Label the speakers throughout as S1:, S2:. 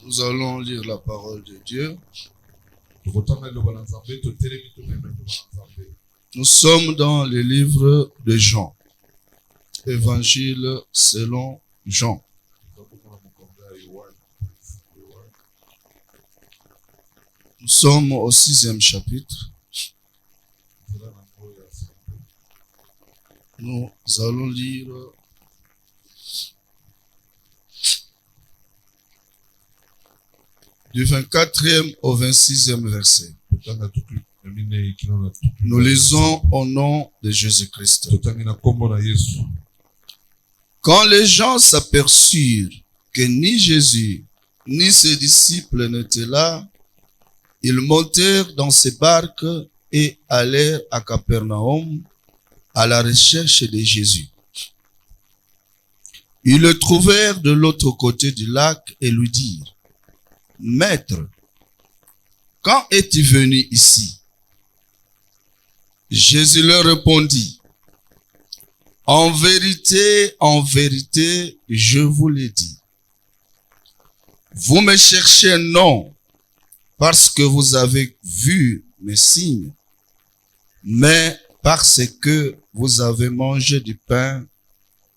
S1: Nous allons lire la parole de Dieu. Nous sommes dans le livre de Jean. Évangile selon Jean. Nous sommes au 6e chapitre. Nous allons lire du 24e au 26e verset. Nous lisons au nom de Jésus-Christ. Quand les gens s'aperçurent que ni Jésus ni ses disciples n'étaient là, ils montèrent dans ces barques et allèrent à Capernaum à la recherche de Jésus. Ils le trouvèrent de l'autre côté du lac et lui dirent: Maître, quand es-tu venu ici? Jésus leur répondit: en vérité, je vous l'ai dit. Vous me cherchez non parce que vous avez vu mes signes, mais parce que vous avez mangé du pain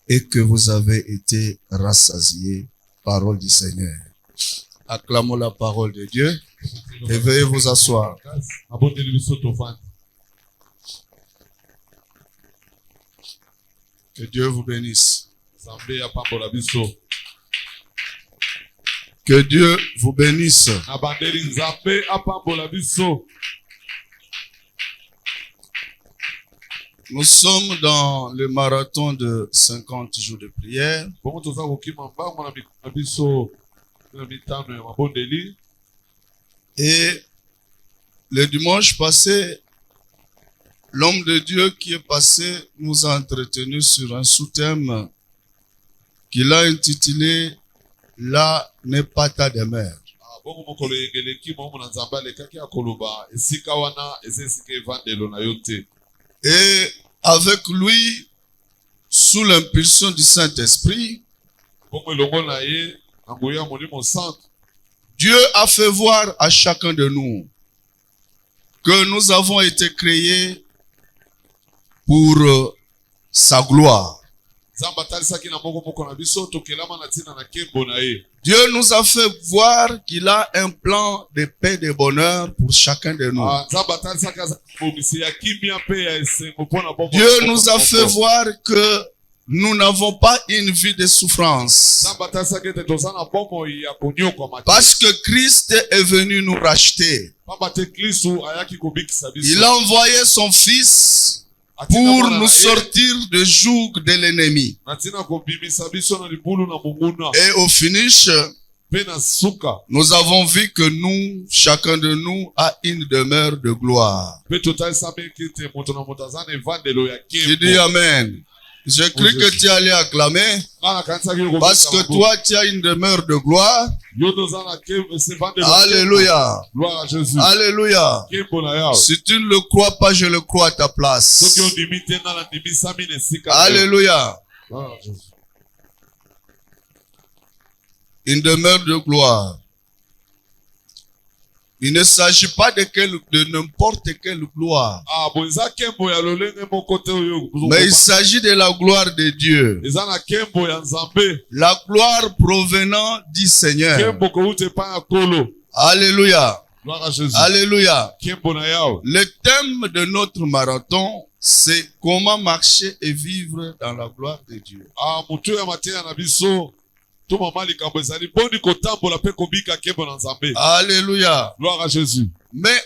S1: et que vous avez été rassasiés. Parole du Seigneur. Acclamons la parole de Dieu et veuillez vous asseoir. Que Dieu vous bénisse. Que Dieu vous bénisse. Nous sommes dans le marathon de 50 jours de prière. Et le dimanche passé, l'homme de Dieu qui est passé nous a entretenus sur un sous-thème qu'il a intitulé « Là n'est pas ta demeure ». Et avec lui, sous l'impulsion du Saint-Esprit, Dieu a fait voir à chacun de nous que nous avons été créés pour sa gloire. Dieu nous a fait voir qu'il a un plan de paix et de bonheur pour chacun de nous. Dieu nous a fait voir que nous n'avons pas une vie de souffrance. Parce que Christ est venu nous racheter. Il a envoyé son Fils pour nous sortir du joug de l'ennemi. Et au finish, nous avons vu que nous, chacun de nous, a une demeure de gloire. Tu dis Amen. J'ai cru que tu allais acclamer parce que toi, tu as une demeure de gloire. Alléluia. Alléluia. Si tu ne le crois pas, je le crois à ta place. Alléluia. Une demeure de gloire. Il ne s'agit pas de n'importe quelle gloire. Mais il s'agit de la gloire de Dieu. La gloire provenant du Seigneur. Alléluia. Alléluia. Le thème de notre marathon, c'est comment marcher et vivre dans la gloire de Dieu. Alléluia.
S2: Gloire à Jésus.
S1: Mais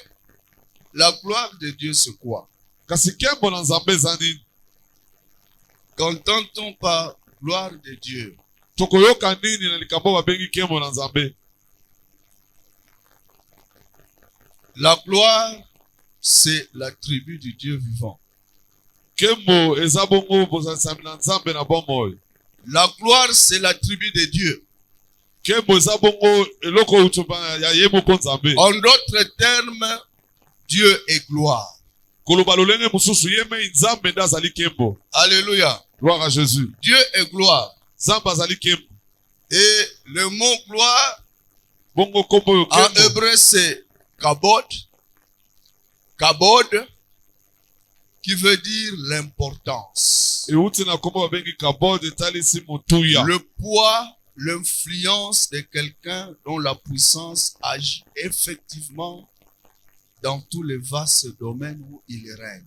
S1: la gloire de Dieu, c'est quoi? Qu'entend-on par gloire de Dieu? La gloire, c'est l'attribut du Dieu vivant. La gloire, c'est l'attribut de Dieu. En d'autres termes, Dieu est gloire. Alléluia.
S2: Gloire à Jésus.
S1: Dieu est gloire. Et le mot gloire
S2: Bongo kombo yo
S1: En
S2: nkembo.
S1: hébreu, c'est kabod. Kabod, qui veut dire l'importance,
S2: Euti na kombo babengi kabod etalisi motuya.
S1: le poids, l'influence de quelqu'un dont la puissance agit effectivement dans tous les vastes domaines où il règne.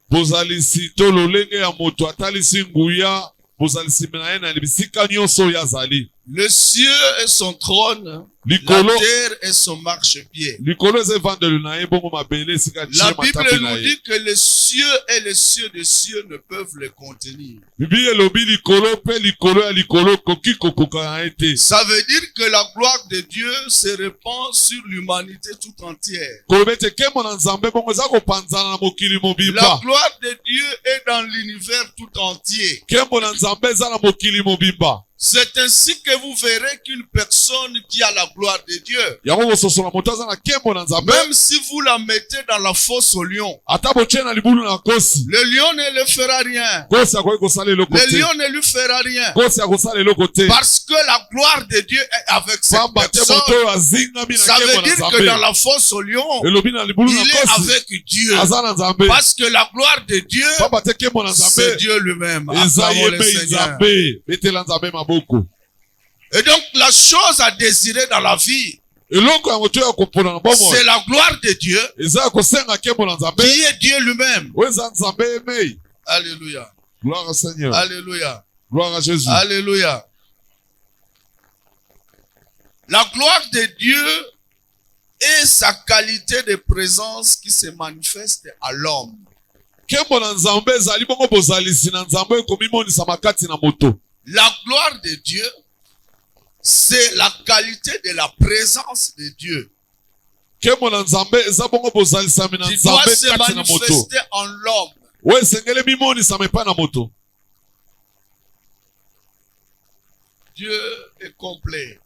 S2: Bozalisi to lolenge ya moto atalisi nguya. Bozalisi na ye na bisika nyonso oyo azali.
S1: Le cieux est son trône, la
S2: Likolo.
S1: terre est son marchepied.
S2: Likolo eza evandelo na ye bongo mabele esika
S1: La
S2: tie
S1: Bible
S2: matapi na
S1: nous
S2: ye.
S1: dit que les cieux et les cieux des cieux ne peuvent les contenir.
S2: Bibi elobi likolo pe likolo ya likolo koki kokoka na ye te.
S1: Ça veut dire que la gloire de Dieu se répand sur l'humanité tout entière.
S2: Kolobi ete nkembo na nzambe bongo eza kopanzana na mokili
S1: La
S2: mobimba.
S1: gloire de Dieu est dans l'univers tout entier.
S2: Nkembo na nzambe eza na mokili mobimba.
S1: C'est ainsi que vous verrez qu'une personne qui a la gloire de Dieu,
S2: Yango bososola moto aza na nkembo na nzambe.
S1: même si vous la mettez dans la fosse au lion,
S2: Ata botie na libulu na kosi.
S1: le lion ne le fera rien.
S2: Kosi akoki kosala eloko
S1: Le
S2: te.
S1: lion ne lui fera rien.
S2: Kosi akosala eloko te.
S1: Parce que la gloire de Dieu est avec cette
S2: Pamba te
S1: personne.
S2: moto oyo azingami na
S1: Ça veut
S2: nkembo na
S1: dire que dans
S2: nzambe.
S1: la fosse au lion,
S2: Elobi na libulu na
S1: il est
S2: kosi.
S1: avec Dieu.
S2: Aza na nzambe.
S1: Parce que la gloire de Dieu,
S2: Pamba te nkembo na
S1: c'est
S2: nzambe.
S1: Dieu lui-même.
S2: Eza
S1: Acclamons
S2: ye
S1: le
S2: mpe
S1: Seigneur.
S2: nzambe. Betela nzambe maboko.
S1: Et donc, la chose à désirer dans la vie,
S2: Eloko ya moto ya kopona na bomoi.
S1: c'est la gloire de Dieu,
S2: Eza ya kosenga nkembo na nzambe.
S1: qui est Dieu lui-même.
S2: Oyo eza nzambe emei.
S1: Alléluia.
S2: Gloire au Seigneur.
S1: Alléluia.
S2: Gloire à Jésus.
S1: Alléluia. La gloire de Dieu est sa qualité de présence qui se manifeste à l'homme.
S2: Nkembo na nzambe ezali bongo bozalisi na nzambe ekomimonisa kati na moto.
S1: La gloire de Dieu, c'est la qualité de la présence de Dieu
S2: Nkembo na nzambe eza bongo bozalisami na
S1: qui doit
S2: nzambe
S1: se
S2: kati na moto.
S1: manifester en l'homme.
S2: Oyo esengeli mimonisama epai na moto.
S1: Dieu est complet.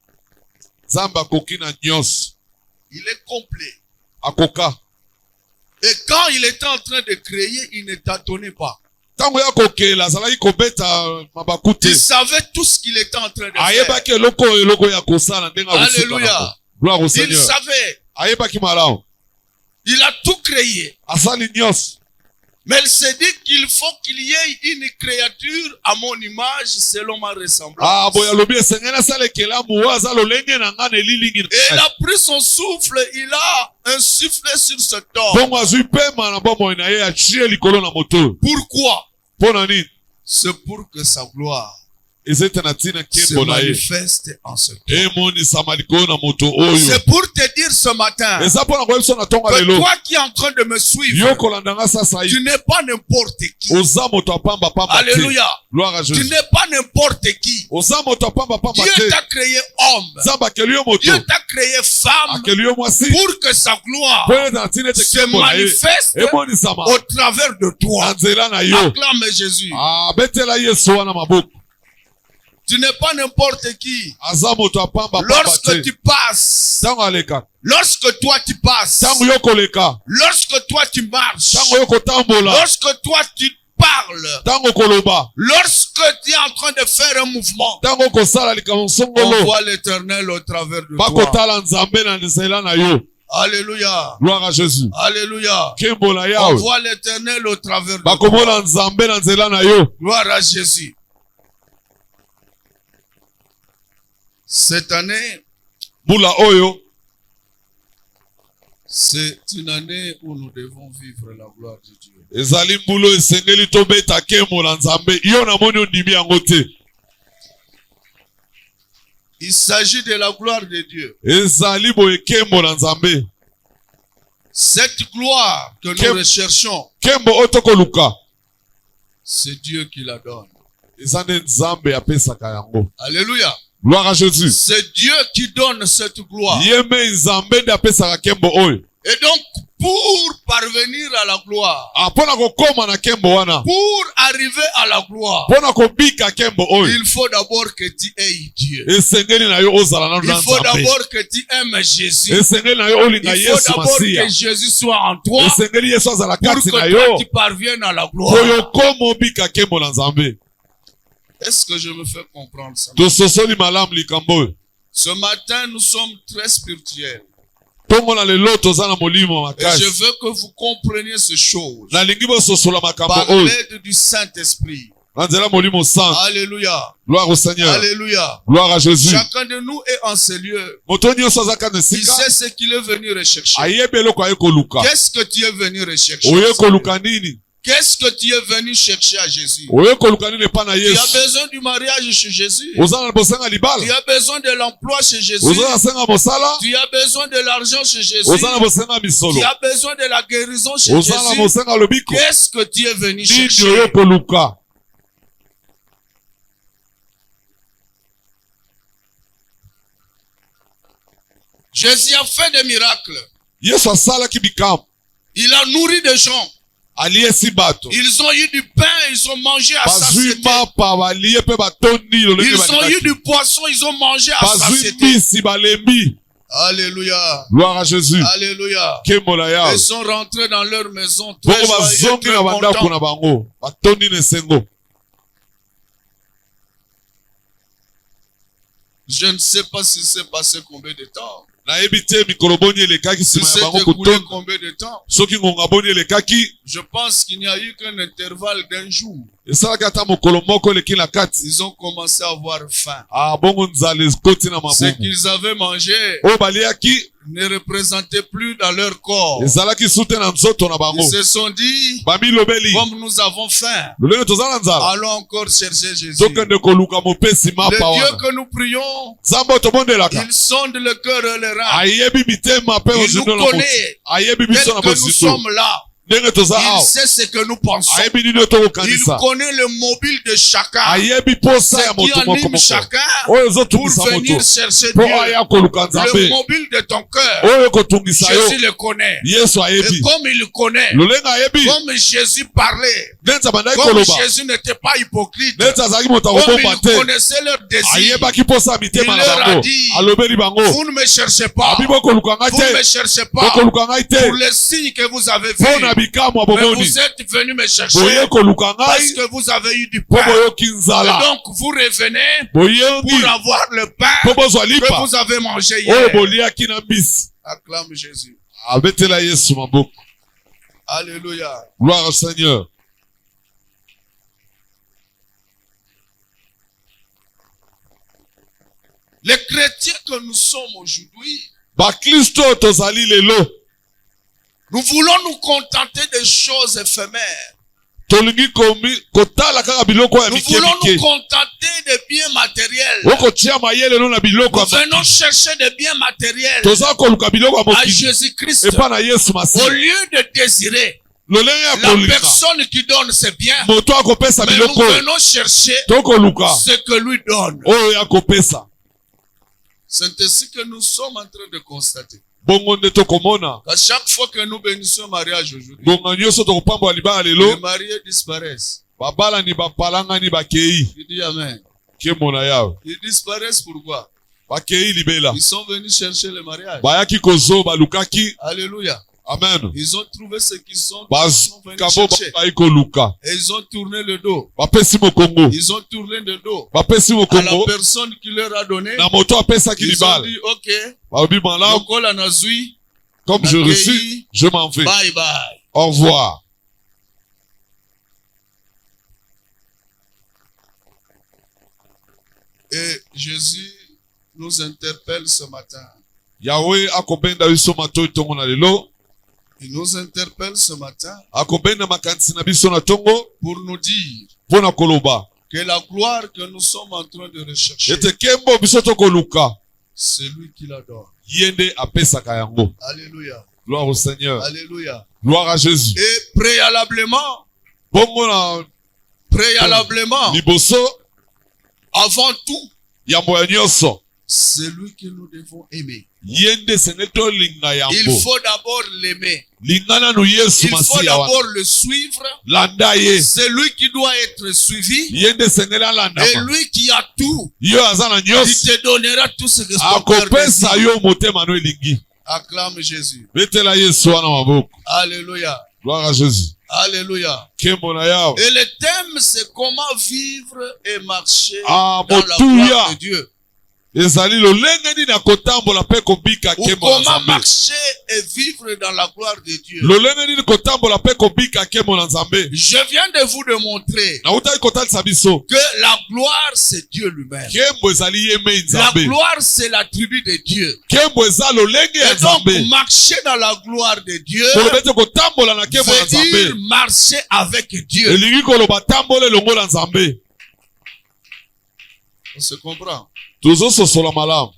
S2: Nzambe akoki na nyonso.
S1: Il est complet.
S2: Akoka.
S1: Et quand il était en train de créer, il ne tâtonnait pas.
S2: Ntango ya kokela azalaki kobeta mabaku te.
S1: Il savait tout ce qu'il était en train de faire.
S2: Ayebaki eloko ya kosala ndenge akosuka nango.
S1: Alléluia.
S2: Gloire au
S1: Il
S2: Seigneur.
S1: savait.
S2: Ayebaki malamu.
S1: Il a tout créé.
S2: Asali nyonso.
S1: Mais il s'est dit qu'il faut qu'il y ait une créature à mon image selon ma ressemblance.
S2: Boya lobi esengeli asala ekelamu oyo aza lolenge na nga na elilingi na
S1: Et il
S2: ngai.
S1: a pris son souffle, il a insufflé sur cet homme.
S2: Bongo azwi pema na bomoi na ye atie likolo na moto.
S1: Pourquoi?
S2: Mpo na nini?
S1: C'est pour que sa gloire
S2: Eza ete na ntina
S1: se
S2: nkembo na ye
S1: manifeste en ce temps.
S2: emonisama likolo na moto oyo.
S1: C'est pour te dire ce matin
S2: Eza mpo na koyebi biso na ntongo
S1: que
S2: lelo.
S1: toi qui es en train de me suivre,
S2: Yo kolanda nga sasa
S1: tu
S2: ye.
S1: n'es pas n'importe qui.
S2: Oza moto apamba pamba te.
S1: Alléluia.
S2: Gloire à
S1: Tu
S2: Jésus.
S1: n'es pas n'importe qui.
S2: Oza moto apamba pamba
S1: Dieu
S2: te.
S1: t'a créé homme.
S2: Nzambe akeli yo moto.
S1: Dieu t'a créé femme
S2: Akeli yo mwasi.
S1: pour que sa gloire
S2: Mpo ete na ntina ete
S1: se
S2: nkembo na ye
S1: manifeste
S2: emonisama
S1: au travers de
S2: na
S1: toi.
S2: nzela na yo.
S1: Acclame Jésus.
S2: Betela yesu wana maboko.
S1: Tu n'es pas n'importe qui.
S2: Aza moto apamba pamba
S1: Lorsque
S2: te.
S1: tu passes,
S2: Ntango aleka.
S1: lorsque toi tu passes,
S2: Ntango yo koleka.
S1: lorsque toi tu marches,
S2: Ntango yo kotambola.
S1: lorsque toi tu parles,
S2: Ntango koloba.
S1: lorsque tu es en train de faire un mouvement,
S2: Ntango kosala likambo
S1: on
S2: songolo.
S1: voit l'Éternel au travers de toi.
S2: Bakotala nzambe na nzela na yo.
S1: Alléluia.
S2: Gloire à Jésus.
S1: Alléluia.
S2: Nkembo na
S1: On
S2: yawe.
S1: voit l'Éternel au travers de toi.
S2: Bakomona nzambe na nzela na yo.
S1: Gloire à Jésus. Cette année,
S2: Bula oyo.
S1: c'est une année où nous devons vivre la gloire de Dieu.
S2: Ezali mbulo esengeli tobeta nkembo na nzambe. Yo na moni ondimi yango te.
S1: Il s'agit de la gloire de Dieu.
S2: Ezali boye nkembo na nzambe.
S1: Cette gloire que nous recherchons,
S2: Nkembo oyo tokoluka.
S1: c'est Dieu qui la donne.
S2: Eza nde nzambe apesaka yango.
S1: Alléluia.
S2: Gloire à Jésus.
S1: C'est Dieu qui donne cette gloire.
S2: Yeme nzambe nde apesaka nkembo oyo.
S1: Et donc, pour parvenir à la gloire,
S2: Mpona kokoma na nkembo wana.
S1: pour arriver à la gloire,
S2: Mpona kobika nkembo oyo.
S1: il faut d'abord que tu aies Dieu.
S2: Esengeli na yo ozala nanu
S1: Il
S2: na
S1: faut
S2: nzambe.
S1: d'abord que tu aimes Jésus.
S2: Esengeli na yo olinga
S1: Il faut
S2: Yesu
S1: d'abord
S2: Masiya.
S1: que Jésus soit en toi
S2: Esengeli Yesu azala
S1: pour
S2: kati
S1: que
S2: na
S1: toi
S2: yo.
S1: tu parviennes à la
S2: Po
S1: gloire.
S2: yo koma obika nkembo na nzambe.
S1: Est-ce que je me fais comprendre ça?
S2: Tososoli malamu likambo oyo.
S1: Ce matin, nous sommes très spirituels.
S2: Tongo na lelo toza na molimo
S1: Et je
S2: makasi.
S1: veux que vous compreniez ces choses
S2: Nalingi bososola makambo
S1: par
S2: oyo.
S1: l'aide du Saint-Esprit.
S2: Na nzela molimo saint.
S1: Alléluia.
S2: Gloire au Seigneur.
S1: Alléluia.
S2: Gloire à Jésus.
S1: Chacun de nous est en ces lieux.
S2: Moto nyonso azaka na
S1: Il
S2: sika.
S1: sait ce qu'il est venu rechercher.
S2: Ayebi eloko aye koluka.
S1: Qu'est-ce que tu es venu rechercher?
S2: Oye koluka nini?
S1: Qu'est-ce que tu es venu chercher à Jésus?
S2: Oye koluka nini epa na
S1: Tu as
S2: Yesu?
S1: besoin du mariage chez Jésus.
S2: Oza na bosenga libala.
S1: Tu as besoin de l'emploi chez Jésus.
S2: Oza na senga mosala.
S1: Tu as besoin de l'argent chez Jésus.
S2: Oza na bosenga misolo.
S1: Tu as besoin de la guérison chez
S2: Oza na
S1: Jésus.
S2: bosenga lobiko.
S1: Qu'est-ce que tu es venu
S2: Nini oye
S1: chercher?
S2: koluka?
S1: Jésus a fait des miracles.
S2: Yesu asalaki bikambo.
S1: Il a nourri des gens.
S2: Aliesi bato.
S1: Ils ont eu du pain, ils ont mangé à
S2: Bazwi
S1: satiété.
S2: mapa balie pe batondi lolenge
S1: Ils ont eu
S2: balingaki.
S1: du poisson, ils ont mangé à
S2: Bazwi
S1: satiété.
S2: mbisi balembi.
S1: Alléluia.
S2: Gloire à Jésus.
S1: Alléluia.
S2: Kembola yao.
S1: Ils sont rentrés dans leur maison très
S2: Bongo
S1: joyeux,
S2: bazongi
S1: très
S2: na bandako
S1: contents.
S2: na bango. Batondi na esengo.
S1: Je ne sais pas si c'est passé combien de temps.
S2: Nayebi te mikolo boni elekaki
S1: Si
S2: nsima ya
S1: c'est
S2: bango
S1: écoulé
S2: kotonda.
S1: combien de temps.
S2: Soki ngonga boni elekaki,
S1: Je pense qu'il n'y a eu qu'un intervalle d'un jour.
S2: esalaki ata mokolo moko eleki na kati.
S1: Ils ont commencé à avoir faim.
S2: Ah, bongo nzala ekoti na
S1: Ce
S2: mabubu.
S1: qu'ils avaient mangé
S2: Oyo baliaki,
S1: ne représentait plus dans leur corps.
S2: ezalaki su te na nzoto na bango.
S1: Ils se sont dit,
S2: Bamilobeli,
S1: comme nous avons faim,
S2: lolenge toza na nzala.
S1: allons encore chercher Jésus.
S2: Tokende koluka mopesi
S1: Le
S2: mapa
S1: Dieu
S2: wana.
S1: que nous prions,
S2: Nzambe oyo tobondelaka.
S1: il sonde le cœur et les reins.
S2: Ayebi mitema pe
S1: Il nous
S2: ozindo na moto.
S1: connaît.
S2: Ayebi
S1: Tel
S2: biso na
S1: que nous
S2: bozindo.
S1: sommes là,
S2: Ndenge toza
S1: il
S2: awa.
S1: sait ce que nous pensons.
S2: Ayebi nini oyo
S1: Il
S2: tokokanisa.
S1: connaît le mobile de chacun.
S2: Ayebi posa
S1: Ce
S2: ya
S1: qui
S2: moto moko
S1: anime
S2: moko.
S1: chacun
S2: Oyo
S1: pour
S2: ezotungisa
S1: venir
S2: moto.
S1: chercher
S2: Po
S1: Dieu.
S2: aya koluka
S1: Le
S2: nzambe.
S1: mobile de ton cœur,
S2: Oyo kotungisa yo.
S1: Jésus le connaît.
S2: Yesu
S1: Et
S2: ayebi.
S1: comme il le connaît,
S2: Lolenge ayebi.
S1: comme Jésus parlait,
S2: Ndenzi abandaki
S1: comme
S2: koloba.
S1: Jésus n'était pas hypocrite,
S2: Ndenzi azalaki moto
S1: comme
S2: akobomba
S1: il
S2: te.
S1: connaissait leur désir,
S2: Ayebaki posa ya mitema
S1: Il
S2: na
S1: leur a
S2: bango.
S1: dit,
S2: Alobeli bango.
S1: vous ne me cherchez pas,
S2: Abi bokoluka ngai
S1: vous ne me
S2: te.
S1: cherchez pas
S2: Bokoluka ngai te.
S1: pour les signes que vous avez
S2: Mpo na
S1: vus,
S2: bikamwa
S1: mais
S2: bomoni.
S1: vous êtes venus me chercher
S2: Boye koluka
S1: parce
S2: ngai.
S1: que vous avez eu du
S2: Po
S1: pain.
S2: boyoki
S1: Et
S2: nzala.
S1: donc vous revenez
S2: Boyengi.
S1: pour avoir le pain
S2: Po bozwa
S1: que
S2: lipa.
S1: vous avez mangé
S2: Oyo
S1: hier.
S2: boliaki na mbisi.
S1: Acclame Jésus.
S2: Abetela Yesu maboko.
S1: Alléluia.
S2: Gloire au Seigneur.
S1: Les chrétiens que nous sommes aujourd'hui,
S2: Bakristo oyo tozali lelo.
S1: nous voulons nous contenter des choses éphémères.
S2: Tolingi kotala kaka biloko ya
S1: Nous
S2: mike
S1: voulons nous
S2: mike.
S1: contenter des biens matériels.
S2: Okotia mayele no na biloko
S1: Nous
S2: ya
S1: venons chercher des biens matériels
S2: toza koluka biloko ya
S1: à
S2: mokili.
S1: Jésus-Christ.
S2: Epa na Yesu
S1: Au
S2: masiya.
S1: lieu de désirer
S2: Lolenge ya
S1: la
S2: kolinga.
S1: personne qui donne ses biens,
S2: Moto akopesa
S1: mais nous
S2: biloko oyo.
S1: venons chercher
S2: Tokoluka.
S1: ce que lui donne.
S2: Oyo ya kopesa.
S1: C'est ainsi que nous sommes en train de constater
S2: Bongo nde tokomona.
S1: qu'à chaque fois que nous bénissons le mariage aujourd'hui,
S2: Ngonga nyonso tokopamba libala
S1: les
S2: lelo.
S1: mariés disparaissent.
S2: Babalani bapalangani bakei.
S1: Il dit Amen.
S2: Kemona yawe.
S1: Ils disparaissent pourquoi?
S2: Bakei libela.
S1: Ils sont venus chercher le mariage.
S2: Bayaki kozo balukaki.
S1: Alléluia.
S2: Amen.
S1: Ils ont trouvé ce qu'ils sont venus
S2: Kabo
S1: chercher.
S2: bakai koluka.
S1: Et ils ont tourné le dos.
S2: Bapesi mokongo.
S1: Ils ont tourné le dos
S2: Bapesi
S1: à la
S2: mokongo.
S1: personne qui leur a donné.
S2: Na moto apesaki
S1: Ils ont
S2: libala.
S1: dit, OK,
S2: Babi malamu.
S1: lokola nazwi,
S2: Comme je
S1: Nakei.
S2: reçus, je m'en vais.
S1: bye bye.
S2: Au revoir.
S1: Et Jésus nous interpelle ce matin.
S2: Yahweh akobenda biso matoi tongo na lelo.
S1: Il nous interpelle ce matin
S2: Akobenda makanisi na biso na tongo.
S1: pour nous dire
S2: Pona koloba.
S1: que la gloire que nous sommes en train de rechercher,
S2: Ete kembo biso tokoluka.
S1: c'est lui qui la donne.
S2: Yende apesaka yango.
S1: Alléluia.
S2: Gloire au Seigneur.
S1: Alléluia.
S2: Gloire à Jésus.
S1: Et préalablement,
S2: Bongo na liboso.
S1: avant tout,
S2: Yambo ya nyonso.
S1: c'est lui que nous devons aimer.
S2: Yende sene tolinga
S1: Il
S2: yango.
S1: faut d'abord l'aimer.
S2: Lingana no Yesu
S1: Il faut
S2: masiya wana.
S1: d'abord le suivre.
S2: Landa ye.
S1: C'est lui qui doit être suivi.
S2: Yende sene la landa.
S1: Et lui qui a tout,
S2: Yo aza na
S1: il
S2: nyonso.
S1: te donnera tout ce que ton cœur
S2: Akopesa
S1: désire.
S2: yo motema no elingi.
S1: Acclame Jésus.
S2: Betela Yesu wana maboko.
S1: Alléluia.
S2: Gloire à Jésus.
S1: Alléluia.
S2: Kembo na yao.
S1: Et le thème, c'est comment vivre et marcher
S2: Ah,
S1: dans la
S2: motuya.
S1: gloire de Dieu.
S2: ezali lolenge nini ya kotambola mpe kobika
S1: Ou
S2: nkembo na
S1: comment
S2: Nzambe.
S1: marcher et vivre dans la gloire de Dieu.
S2: Lolenge nini kotambola mpe kobika nkembo na Nzambe.
S1: Je viens de vous démontrer
S2: Nautaki kotalisa biso
S1: que la gloire, c'est Dieu lui-même.
S2: nkembo ezali ye mei
S1: La
S2: Nzambe.
S1: gloire, c'est l'attribut de Dieu.
S2: Nkembo eza lolenge ya
S1: Et donc,
S2: Nzambe.
S1: marcher dans la gloire de Dieu
S2: Koloba ete kotambola na nkembo na
S1: veut dire
S2: Nzambe
S1: marcher avec Dieu.
S2: elingi koloba tambola elongo na Nzambe.
S1: On se comprend.
S2: Tozososola malamu.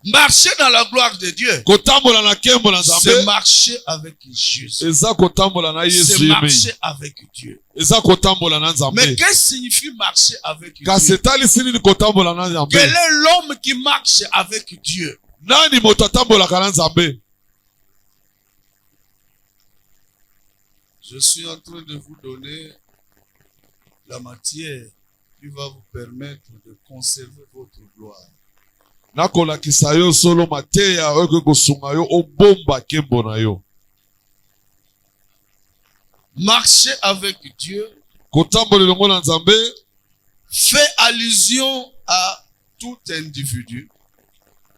S1: Marcher dans la gloire de Dieu,
S2: Kotambola na nkembo na
S1: c'est
S2: Nzambe
S1: marcher avec Jésus.
S2: eza kotambola na
S1: C'est
S2: Yesu ye mei.
S1: marcher avec Dieu.
S2: Eza kotambola na
S1: Mais
S2: Nzambe.
S1: qu'est-ce que signifie marcher avec
S2: Kasi
S1: Dieu?
S2: etalisi nini kotambola na Nzambe?
S1: Quel est l'homme qui marche avec Dieu?
S2: Nani moto atambolaka na Nzambe?
S1: Je suis en train de vous donner la matière qui va vous permettre de conserver votre gloire.
S2: Nakolakisa yo solo mateya oyo ekoki kosunga yo obomba nkembo na yo.
S1: Marcher avec Dieu
S2: Kotambola elongo na Nzambe
S1: fait allusion à tout individu,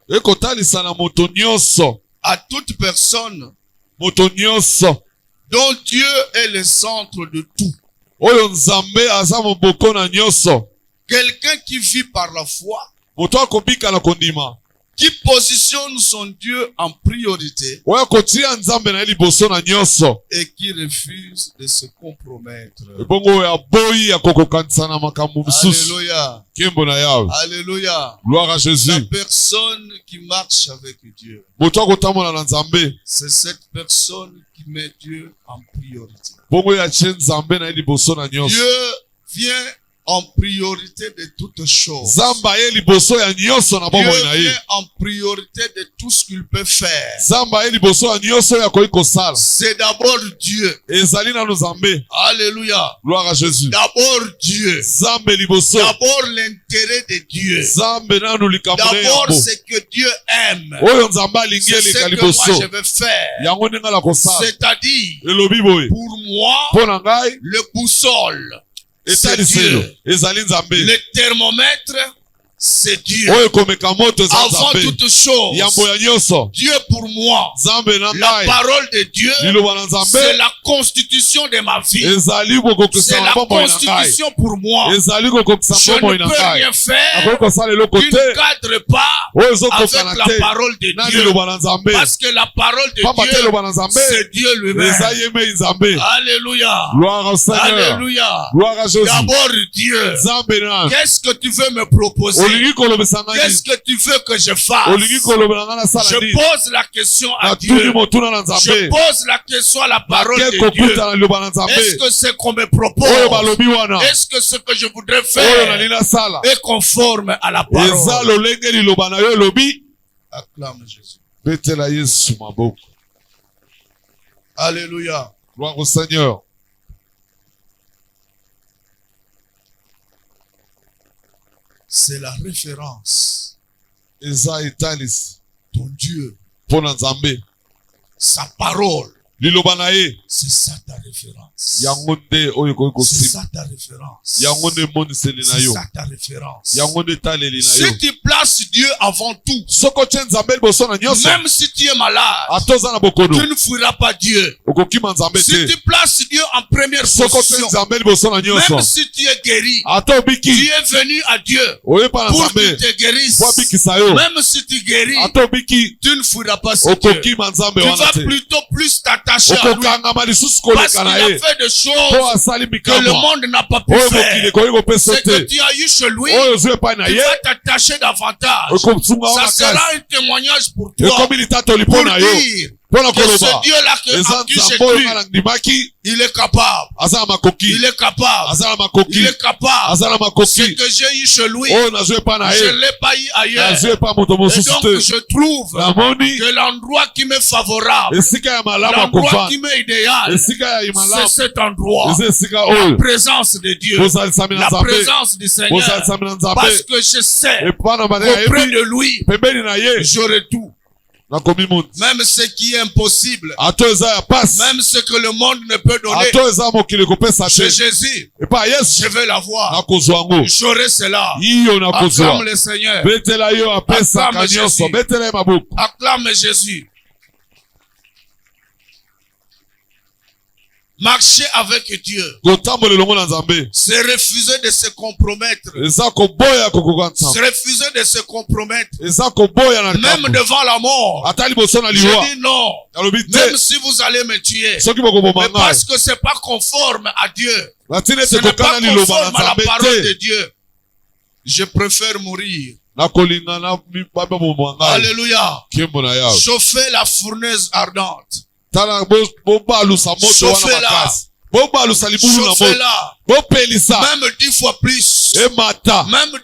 S2: ekotalisa na moto nyonso.
S1: à toute personne
S2: Moto nyonso
S1: dont Dieu est le centre de tout.
S2: oyo Nzambe aza moboko na nyonso.
S1: Quelqu'un qui vit par la foi,
S2: Moto akobika na kondima
S1: qui positionne son Dieu en priorité
S2: oyo akotia Nzambe na ye liboso na nyonso.
S1: et qui refuse de se compromettre.
S2: Ebongo oyo aboyi ya kokokanisa na makambo mosusu.
S1: Alléluia.
S2: Nkembo na Yawe.
S1: Alléluia.
S2: Gloire à
S1: La
S2: Jésus.
S1: personne qui marche avec Dieu,
S2: Moto akotambola na Nzambe
S1: c'est cette personne qui met Dieu en priorité.
S2: bongo oyo atie Nzambe na ye liboso na nyonso.
S1: Dieu vient en priorité de toutes choses.
S2: Nzambe aye liboso ya nyonso na
S1: Dieu
S2: bomoi na ye.
S1: vient en priorité de tout ce qu'il peut faire.
S2: Nzambe aye liboso ya nyonso oyo akoki kosala.
S1: C'est d'abord Dieu.
S2: Ezali nanu Nzambe.
S1: Alléluia.
S2: Gloire à Jésus.
S1: D'abord Dieu.
S2: Nzambe liboso.
S1: D'abord l'intérêt de Dieu.
S2: Nzambe nanu likambo na
S1: D'abord
S2: yango.
S1: ce que Dieu aime.
S2: Oyo Nzambe alingi
S1: C'est ce
S2: eleka
S1: que moi
S2: liboso.
S1: je vais faire.
S2: Yango ndenge ala kosala.
S1: C'est-à-dire,
S2: Elobi boye.
S1: pour moi,
S2: Mpo na ngai
S1: le boussole, c'est
S2: etaliselo
S1: Dieu.
S2: ezali Nzambe.
S1: Le thermomètre, c'est Dieu.
S2: Oyo ekomeka moto eza
S1: Avant
S2: Nzambe.
S1: toute chose,
S2: Yambo ya nyonso.
S1: Dieu pour moi,
S2: Nzambe na
S1: la
S2: ngai.
S1: parole de Dieu,
S2: Liloba na Nzambe.
S1: c'est la constitution de ma vie.
S2: Ezali
S1: C'est
S2: kokokisa
S1: la
S2: na bomoi na ngai.
S1: constitution pour moi.
S2: Ezali kokokisa
S1: Je
S2: bomoi
S1: ne
S2: na
S1: peux
S2: ngai.
S1: rien faire
S2: Akoki kosala eloko
S1: qui
S2: te.
S1: ne cadre pas
S2: Oyo
S1: avec
S2: ezokokana
S1: la
S2: te.
S1: parole de
S2: Na
S1: Dieu.
S2: liloba na Nzambe.
S1: Parce que la parole de
S2: Pamba te
S1: Dieu,
S2: liloba na Nzambe.
S1: c'est Dieu lui-même.
S2: Eza ye mei Nzambe.
S1: Alléluia.
S2: Gloire au Seigneur.
S1: Alléluia.
S2: Gloire à Jésus.
S1: D'abord Dieu.
S2: Nzambe na.
S1: Qu'est-ce que tu veux me proposer?
S2: Olingi kolobesa ngai.
S1: Qu'est-ce que tu veux que je fasse?
S2: Olingi kolobela ngai na sala
S1: Je
S2: nini.
S1: pose la question à
S2: Na
S1: Dieu.
S2: tuni motuna na
S1: Je
S2: Nzambe.
S1: pose la question à la parole
S2: Ke
S1: de Dieu.
S2: kokuta na liloba na Nzambe.
S1: Est-ce que ce qu'on me
S2: Oyo
S1: propose,
S2: balobi wana.
S1: est-ce que ce que je voudrais
S2: Oyo
S1: faire
S2: nali nasala.
S1: est conforme à la
S2: Eza
S1: parole?
S2: lolenge liloba na yo elobi.
S1: Acclame Jésus.
S2: Betela Yesu maboko.
S1: Alléluia.
S2: Gloire au Seigneur.
S1: C'est la référence.
S2: Eza etalisi.
S1: Ton Dieu,
S2: Mpo na Nzambe.
S1: sa parole,
S2: Liloba na ye.
S1: c'est ça ta référence.
S2: Yango nde oyo ekoki
S1: C'est
S2: kosimba.
S1: ça ta référence.
S2: Yango nde moniseli na
S1: C'est
S2: yo.
S1: ça ta référence.
S2: Yango nde taleli na yo.
S1: Si tu places Dieu avant tout,
S2: Soki otie Nzambe liboso na nyonso.
S1: même si tu es malade,
S2: Ata oza na bokono.
S1: tu ne fuiras pas Dieu.
S2: Okokima Nzambe
S1: Si
S2: te.
S1: tu places Dieu en première
S2: Soki otie
S1: position,
S2: Nzambe liboso na nyonso.
S1: même si tu es guéri,
S2: Ata
S1: tu
S2: obiki.
S1: es venu à Dieu
S2: Oyepa na
S1: pour qu'il
S2: Nzambe.
S1: te guérisse.
S2: Po abikisa yo.
S1: Même si tu guéris,
S2: Ata obiki.
S1: tu ne fuiras pas ce Dieu.
S2: Okokima Nzambe
S1: Tu
S2: wana
S1: vas
S2: te.
S1: plutôt plus t'attacher à lui
S2: Okokangama lisusu
S1: parce qu'il
S2: koleka na
S1: a
S2: ye.
S1: fait des
S2: Po
S1: choses
S2: asali
S1: que le
S2: bikamwa.
S1: monde n'a pas pu
S2: Oyo mokili
S1: faire.
S2: ekoki kopesa
S1: C'est que
S2: te.
S1: tu as eu chez lui,
S2: Oyo ozwi epai na
S1: tu
S2: ye.
S1: vas t'attacher davantage.
S2: Okosunga
S1: Ça
S2: wana
S1: sera
S2: kasi.
S1: un témoignage pour toi.
S2: Ekomi litatoli
S1: Pour
S2: mpo na yo.
S1: dire
S2: Mpo na
S1: que ce
S2: koloba.
S1: Dieu-là que
S2: Eza
S1: en qui j'ai
S2: Nzambe oyo
S1: cru,
S2: nga na ndimaki.
S1: il est capable.
S2: Aza na makoki.
S1: Il est capable.
S2: Aza na
S1: Il
S2: makoki.
S1: est capable.
S2: Aza na
S1: Ce
S2: makoki.
S1: que j'ai eu chez lui,
S2: Oyo nazwi epai na
S1: je
S2: ye.
S1: ne l'ai pas eu ailleurs.
S2: Nazwi epai moto
S1: Et
S2: mosusu
S1: donc,
S2: te.
S1: je trouve
S2: Namoni
S1: que l'endroit qui m'est favorable,
S2: esika ya malamu ya
S1: l'endroit
S2: kovanda.
S1: qui m'est idéal,
S2: Esika ya
S1: c'est
S2: malamu.
S1: cet endroit.
S2: Eza esika
S1: La
S2: oyo.
S1: présence de Dieu.
S2: Bozalisami na
S1: La
S2: Nzambe.
S1: présence du Seigneur.
S2: Bozalisami na
S1: Parce
S2: Nzambe.
S1: que je sais
S2: Epai na bandeko
S1: qu'auprès
S2: yebi.
S1: de lui,
S2: Pembeni na ye.
S1: j'aurai tout.
S2: nakomi mutu.
S1: Même ce qui est impossible.
S2: Ato eza ya pasi.
S1: Même ce que le monde ne peut donner.
S2: Ato eza mokili kopesa te.
S1: Chez Jésus.
S2: Epa Yesu.
S1: Je vais l'avoir.
S2: Nakozwa yango.
S1: J'aurai cela.
S2: Iyo nakozwa.
S1: Acclame le Seigneur.
S2: Betela yo apesa kanyoso. Betela ye maboko.
S1: Acclame Jésus. Marcher avec Dieu. C'est refuser de se compromettre. C'est refuser de se compromettre. Même devant la mort. Je dis non. Même si vous allez me tuer. Mais parce que c'est pas conforme à Dieu. Ce n'est pas conforme à la parole de Dieu. Je préfère mourir. Alléluia. Chauffer la fournaise ardente. Chauffez-la. Chauffez-la. Même 10 fois plus. Même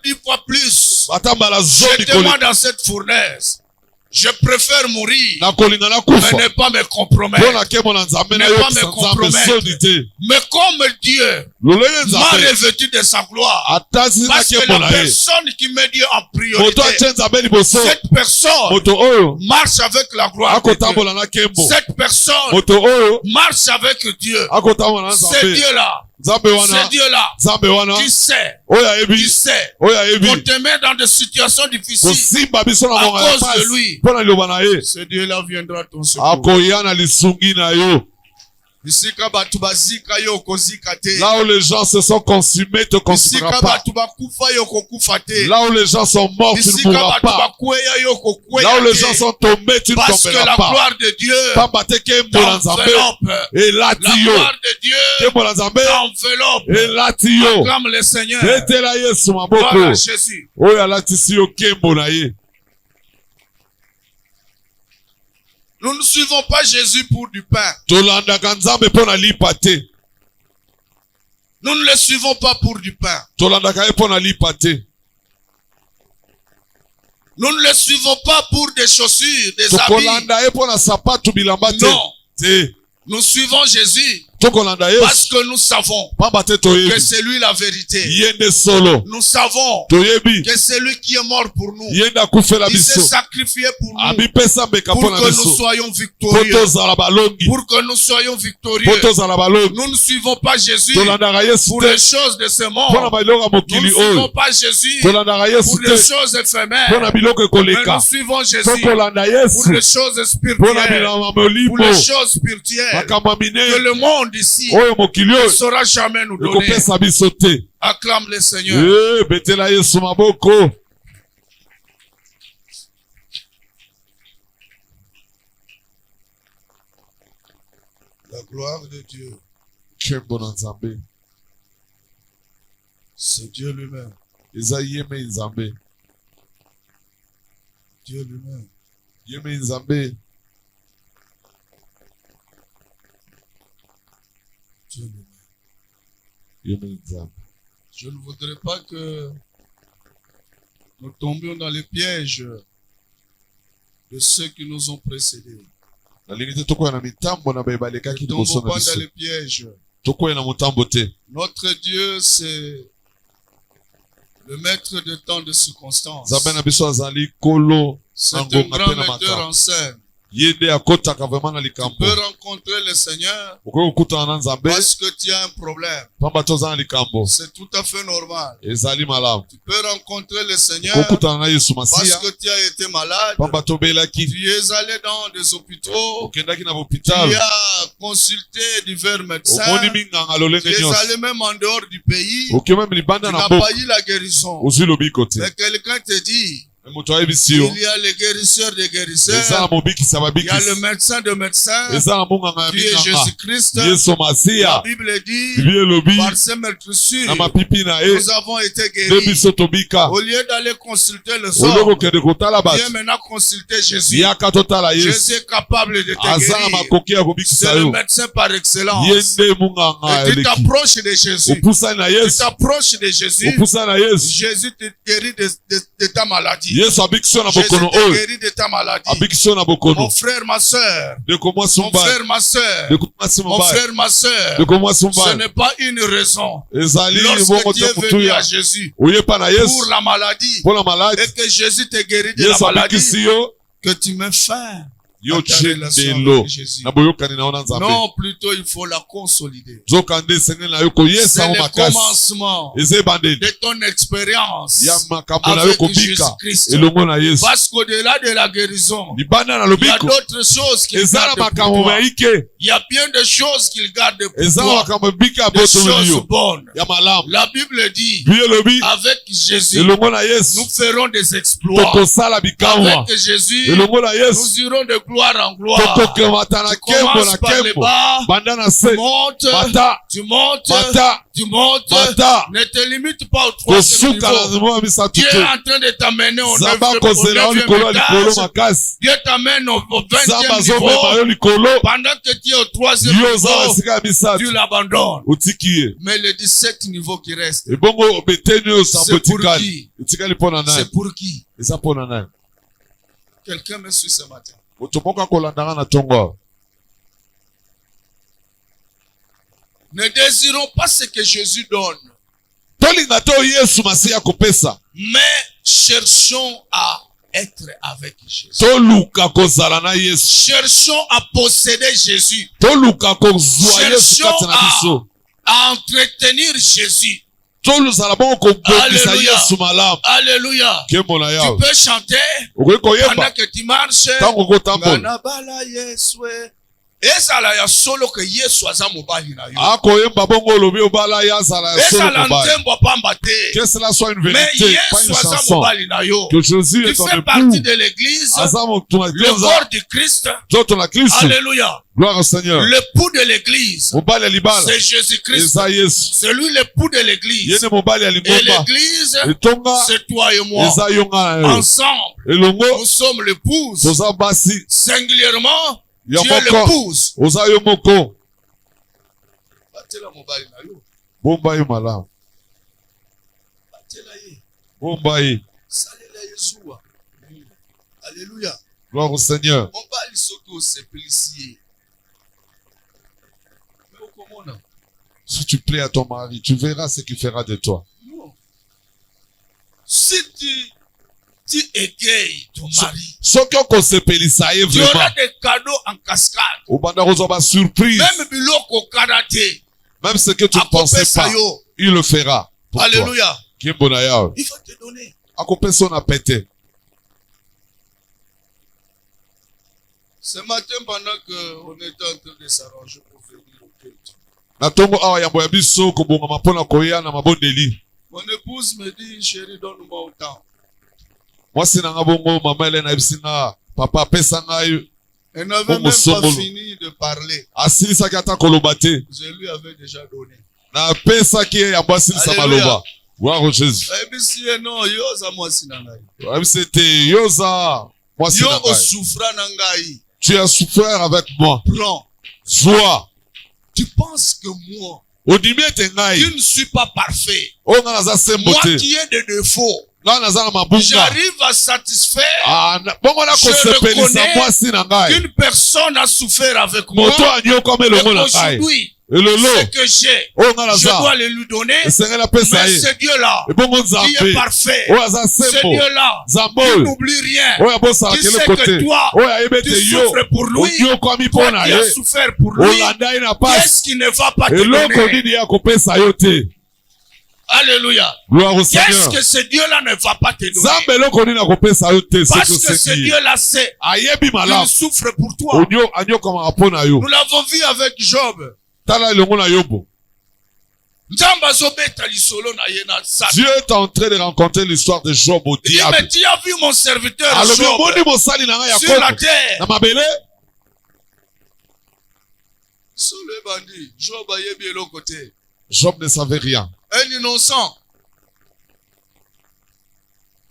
S1: 10 fois plus. Jetez-moi dans cette fournaise. Je préfère mourir, mais ne pas me compromettre. Ne pas me compromettre. Mais comme Dieu m'a revêtu de sa gloire, parce que la personne qui met Dieu en priorité, cette personne marche avec la gloire de Dieu. Cette personne marche avec Dieu. C'est Dieu-là. C'est Dieu-là qui sait qu'on te met dans des situations difficiles à cause de lui. Ce Dieu-là viendra ton secours.
S2: Là où les gens se sont consumés, te consumeras pas. Là où les gens sont morts, tu ne mourras pas. Là où les gens sont tombés, tu ne
S1: parce que
S2: tomberas
S1: la
S2: pas.
S1: gloire de Dieu
S2: t'enveloppe. Et là,
S1: la gloire de Dieu t'enveloppe.
S2: Et là, tio.
S1: Acclame le Seigneur.
S2: Voilà
S1: Jésus. Nous ne suivons pas Jésus pour du pain. Nous ne le suivons pas pour du pain. Nous ne le suivons pas pour des chaussures, des habits. Non. Nous suivons Jésus parce que nous savons que c'est lui la vérité. Nous savons que c'est lui qui est mort pour nous. Il s'est sacrifié pour nous. Pour que nous soyons victorieux. Pour que nous soyons victorieux. Nous ne suivons pas Jésus pour les choses de ce monde. Nous ne suivons pas Jésus pour les choses éphémères. Mais nous suivons Jésus pour les choses spirituelles. Pour les choses spirituelles que le monde ici ne saura jamais nous donner. Acclame le Seigneur. La gloire de Dieu. C'est Dieu lui-même. Dieu lui-même. Dieu lui-même. Je ne voudrais pas que nous tombions dans les pièges de ceux qui nous ont précédés. Ne tombons pas dans les pièges. Notre Dieu, c'est le maître de temps de circonstances. C'est un grand metteur en scène. Tu peux rencontrer le Seigneur parce que tu as un problème. C'est tout à fait normal. Tu peux rencontrer le Seigneur parce que tu as été malade. Tu es allé dans des hôpitaux. Tu as consulté divers médecins. Tu es allé même en dehors du pays. Tu n'as pas eu la guérison. Mais quelqu'un te dit, il y a le guérisseur des guérisseurs. Il y a le médecin de médecins. Qui est Jésus-Christ. La Bible dit, par ces meurtrissures, nous avons été guéris. Au lieu d'aller consulter le sort, viens maintenant consulter Jésus. Jésus est capable de te guérir. C'est le médecin par excellence. Et tu t'approches de Jésus. Tu t'approches de Jésus. Jésus te guérit de ta maladie. Jésus te guérit de ta maladie. Mon frère, ma soeur. Mon frère, ma soeur. Mon frère, ma soeur. Ce n'est pas une raison. Lorsque tu es venu à Jésus pour la maladie et que Jésus te guérit de la maladie, que tu mets fin
S2: Yo
S1: à ta relation
S2: chendelo
S1: avec Jésus.
S2: na boyokani na ona nzambe.
S1: Non, plutôt il faut la consolider.
S2: Zokande sengeli na yo koyesa
S1: C'est
S2: mo
S1: le
S2: makasi.
S1: commencement
S2: Eze bandeli.
S1: de ton expérience
S2: Ya makambo na yo
S1: avec
S2: kobika
S1: Jésus-Christ.
S2: elongo na Yesu.
S1: Parce qu'au-delà de la guérison,
S2: Libanda na
S1: il y a
S2: lobiko.
S1: d'autres choses qu'il
S2: Eza na
S1: garde pour
S2: makambo
S1: toi.
S2: maike.
S1: Il y a bien des choses qu'il garde pour
S2: Eza na
S1: toi.
S2: makambo bika
S1: Des
S2: boto
S1: choses
S2: yo.
S1: bonnes.
S2: Ya malamu.
S1: La Bible dit,
S2: Biye lobi.
S1: avec Jésus,
S2: Elongo na Yesu.
S1: nous ferons des exploits.
S2: Tokosala bikamwa.
S1: Avec Jésus,
S2: Elongo na Yesu.
S1: nous irons de gloire en gloire.
S2: Tokemata na
S1: Tu
S2: kembo
S1: commences
S2: na
S1: par le
S2: kembo.
S1: bas,
S2: Banda na
S1: tu
S2: se.
S1: montes,
S2: Bata.
S1: tu montes,
S2: Bata.
S1: tu montes.
S2: Bata.
S1: Ne te limite pas au troisième
S2: Kosuka na
S1: niveau.
S2: zimo ya misatu
S1: Dieu est
S2: te.
S1: en train de t'amener au
S2: Zamba kozela yo
S1: 9e
S2: likolo ya likolo
S1: étage.
S2: makasi.
S1: Dieu t'amène au
S2: Zamba
S1: 20e
S2: zomema yo
S1: niveau.
S2: likolo.
S1: Pendant que tu es au 3e
S2: Yo za
S1: niveau,
S2: esika ya misatu.
S1: tu l'abandonnes.
S2: Otiki ye.
S1: Mais le 17 niveau qui reste,
S2: Ebongo beteni oyo sambo
S1: c'est pour
S2: etikali.
S1: qui?
S2: Etikali mpo na nani?
S1: C'est pour qui?
S2: Eza mpo na nani?
S1: Quelqu'un me suit ce matin.
S2: Moto moko akolandanga na ntongo awa.
S1: Ne désirons pas ce que Jésus donne,
S2: Tolinga te oyo Yesu masi akopesa.
S1: mais cherchons à être avec Jésus.
S2: Toluka kozala na Yesu.
S1: Cherchons à posséder Jésus.
S2: Toluka kozwa Yesu
S1: Cherchons
S2: kati na biso.
S1: à entretenir Jésus.
S2: Toluzala bongo kobongisa
S1: Alléluia.
S2: Yesu malamu.
S1: Alléluia.
S2: Kembo na
S1: Tu
S2: yawe.
S1: peux chanter
S2: Okoki
S1: pendant
S2: koyemba.
S1: que tu marches.
S2: Tango kotambola.
S1: Nganabala Yeswe. Ezala ya solo que Yesu aza mobali na yo.
S2: Akoyemba bongo olobi obala ya azala ya solo
S1: Ezala
S2: mobali.
S1: ntembo pamba te.
S2: Que cela soit une
S1: Mais
S2: vérité, pas une
S1: Yesu aza
S2: chanson.
S1: mobali na yo.
S2: Que Jésus
S1: Tu
S2: est ton
S1: fais
S2: époux.
S1: partie de l'église,
S2: Aza moto na
S1: le
S2: Kristo.
S1: corps du Christ.
S2: Joto na Kristo.
S1: Alléluia.
S2: Gloire au Seigneur.
S1: L'époux de l'église,
S2: Mobali ya libala.
S1: c'est Jésus-Christ.
S2: Eza Yesu.
S1: C'est lui l'époux de l'église.
S2: Yene mobali ya
S1: Et
S2: lingomba.
S1: l'église,
S2: Etonga.
S1: c'est toi et moi.
S2: Eza yonga na yo.
S1: Ensemble,
S2: Elongo.
S1: nous sommes l'épouse.
S2: Toza basi.
S1: Singulièrement,
S2: Ya
S1: tu es
S2: moko.
S1: l'épouse.
S2: Oza yo moko.
S1: Batela mobali na yo.
S2: Bomba ye malamu.
S1: Batela ye.
S2: Bomba ye.
S1: Salela Yeshua. Alléluia.
S2: Gloire au Seigneur.
S1: Mobali soki osepelisi ye. Mais okomona.
S2: Si tu plais à ton mari, tu verras ce qu'il fera de toi.
S1: Non. Si tu égayes ton mari,
S2: Soki okosepelisa ye
S1: tu auras
S2: vraiment.
S1: des cadeaux en cascade.
S2: Obanda kozwa ba surprise.
S1: Même biloko karate.
S2: Même ce que tu ne pensais
S1: Akopesa
S2: pas,
S1: yo.
S2: il le fera pour toi.
S1: Alléluia.
S2: Kimbo na yawe.
S1: Il faut te donner.
S2: Akopesa na pete.
S1: Ce matin, pendant qu'on était en train de s'arranger pour venir au culte,
S2: Na tongo awa yambo ya biso kobongama mpona koya na mabondeli.
S1: mon épouse me dit, chérie, donne-moi autant.
S2: Mwasi na nga bongo mama ele na yebisi nga papa apesa ngai
S1: Elle n'avait
S2: Bongo
S1: même pas
S2: songolo.
S1: fini de parler.
S2: asilisaki ata koloba te.
S1: Je lui avais déjà donné.
S2: Na apesaki ye yambo asilisa
S1: Alléluia.
S2: maloba. Gloire au Jésus.
S1: ayebisi ye non yo oza mwasi na ngai,
S2: Ayebisi ete yoza mwasi
S1: yo
S2: na ngai.
S1: osouffra na ngai.
S2: Tu as souffert avec moi.
S1: Prends.
S2: Sois.
S1: Tu penses que moi,
S2: Ondimi ete
S1: qui
S2: ngai.
S1: ne suis pas parfait,
S2: Oyo nga naza sembo
S1: moi
S2: te.
S1: qui ai des défauts,
S2: Nga naza na mabunga.
S1: j'arrive à satisfaire
S2: Bongo na
S1: Je
S2: kosepelisa
S1: reconnais
S2: mwasi na ngai.
S1: qu'une personne a souffert avec moi.
S2: Moto anyokama
S1: Et
S2: elongo na ngai.
S1: aujourd'hui,
S2: Elelo.
S1: ce que j'ai,
S2: Oyo nga
S1: je dois
S2: naza.
S1: le lui donner.
S2: Esengeli apesa
S1: Mais
S2: ye.
S1: ce Dieu-là,
S2: Ebongo
S1: qui est
S2: nzambe.
S1: parfait,
S2: Oyo aza
S1: ce
S2: sembo.
S1: Dieu-là,
S2: Nzambe
S1: qui
S2: oyo.
S1: n'oublie rien,
S2: Oyo abosala
S1: qui
S2: kele
S1: sait
S2: kote.
S1: que toi,
S2: Oyo ayebe
S1: tu
S2: ete yo.
S1: souffres pour lui,
S2: Onyokwami
S1: toi
S2: mpona
S1: qui as
S2: ye.
S1: souffert pour lui,
S2: Olanda ye na pasi.
S1: qu'est-ce qui ne va pas te
S2: Eloko
S1: donner?
S2: nini ya kopesa yo te.
S1: Alléluia.
S2: Gloire au
S1: Qu'est-ce
S2: Seigneur.
S1: que ce Dieu-là ne va pas te donner?
S2: Nzambe eloko nini akopesa yo te.
S1: Parce
S2: Soki
S1: que ce
S2: osengi ye.
S1: Dieu-là sait
S2: Ayebi
S1: qu'il
S2: malamu.
S1: souffre pour toi.
S2: Anyokamaka mpona yo.
S1: Nous l'avons vu avec Job.
S2: Tala elongo na Yobo.
S1: Nzambe azobeta lisolo na ye na Satan.
S2: Dieu est en train de rencontrer l'histoire de Job au
S1: Il dit, mais
S2: diable.
S1: tu as vu mon serviteur
S2: Alobi omoni
S1: Job
S2: mosali na ngai
S1: sur la
S2: Yakobo.
S1: terre.
S2: Na mabele.
S1: Solo ebandi, Job ayebi eloko te.
S2: Job ne savait rien.
S1: Un innocent.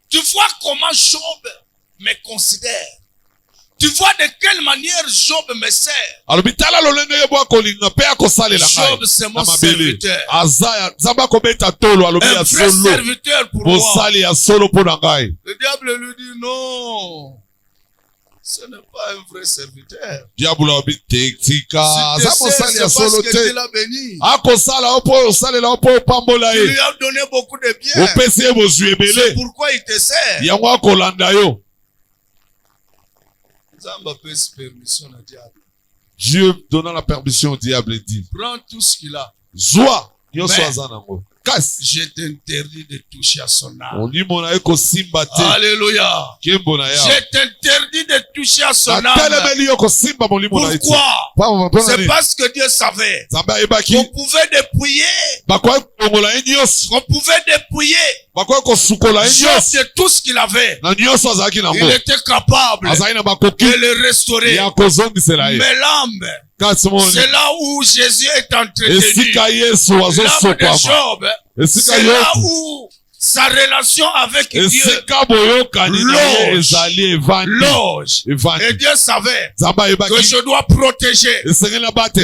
S1: Tu vois comment Job me considère. Tu vois de quelle manière Job me sert.
S2: Alobi tala lolenge ye bwa kolinga mpe akosalela
S1: Job,
S2: ngai.
S1: c'est mon
S2: Na mabele.
S1: serviteur.
S2: Azaya nzambe akobeta tolo alobi
S1: Un
S2: ya
S1: vrai
S2: solo.
S1: serviteur pour moi.
S2: Mosali ya solo mpona ngai.
S1: Le diable lui dit non. Ce n'est pas un vrai serviteur.
S2: Diablo alobi tika.
S1: Si tu
S2: Aza
S1: sais,
S2: mosali
S1: c'est
S2: ya
S1: parce
S2: solo
S1: que
S2: te.
S1: tu l'as béni.
S2: Akosala yo mpo osalela yo mpo opambola
S1: Tu
S2: ye.
S1: lui as donné beaucoup de bien.
S2: Opesi ye bozwi
S1: C'est
S2: ebele.
S1: pourquoi il te sert.
S2: Yango akolanda yo. Dieu donnant la permission au diable dit,
S1: prends tout ce qu'il a.
S2: Zoa,
S1: Je t'interdis de toucher à son âme. Alléluia. Je t'interdis de toucher à son âme. Pourquoi? C'est parce que Dieu savait qu'on pouvait dépouiller. On pouvait dépouiller Job de tout ce qu'il avait. Il était capable de le restaurer. Mais l'âme, c'est là où Jésus est entretenu. L'âme de Job, c'est là où sa relation avec Dieu loge. Et Dieu savait que je dois protéger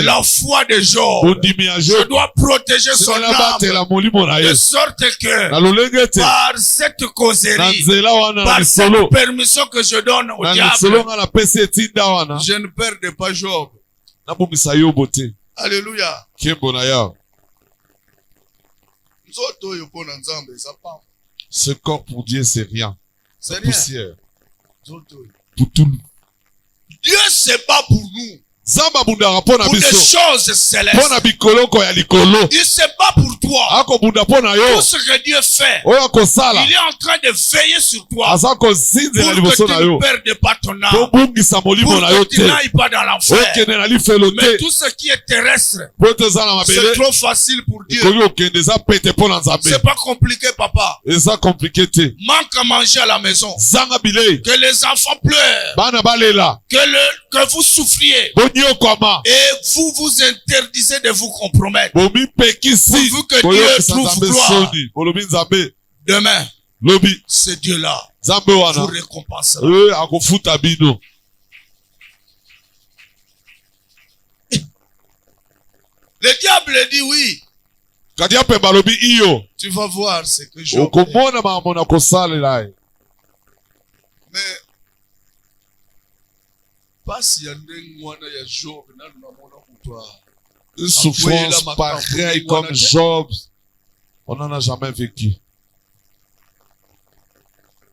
S1: la foi de Job. Je dois protéger son âme de sorte que par cette causerie, par cette permission que je donne au diable, je ne perde pas Job. Alléluia.
S2: Ce corps pour Dieu, c'est rien.
S1: C'est
S2: poussière.
S1: Pour
S2: tout.
S1: Dieu se bat pour nous. Pour des choses célestes. Il se bat pour toi. Tout ce que Dieu fait, il est en train de veiller sur toi pour que tu ne perdes pas ton âme, pour que tu n'ailles pas dans l'enfer. Mais tout ce qui est terrestre, c'est trop facile pour Dieu. C'est pas compliqué, papa. Manque à manger à la maison, que les enfants pleurent, que vous souffriez, et vous vous interdisez de vous compromettre, pourvu que Dieu trouve gloire. Demain, ce Dieu-là vous récompensera. Le diable dit oui. Tu vas voir ce que Job est. Mais
S2: une souffrance pareille comme Job, on n'en a jamais vécu.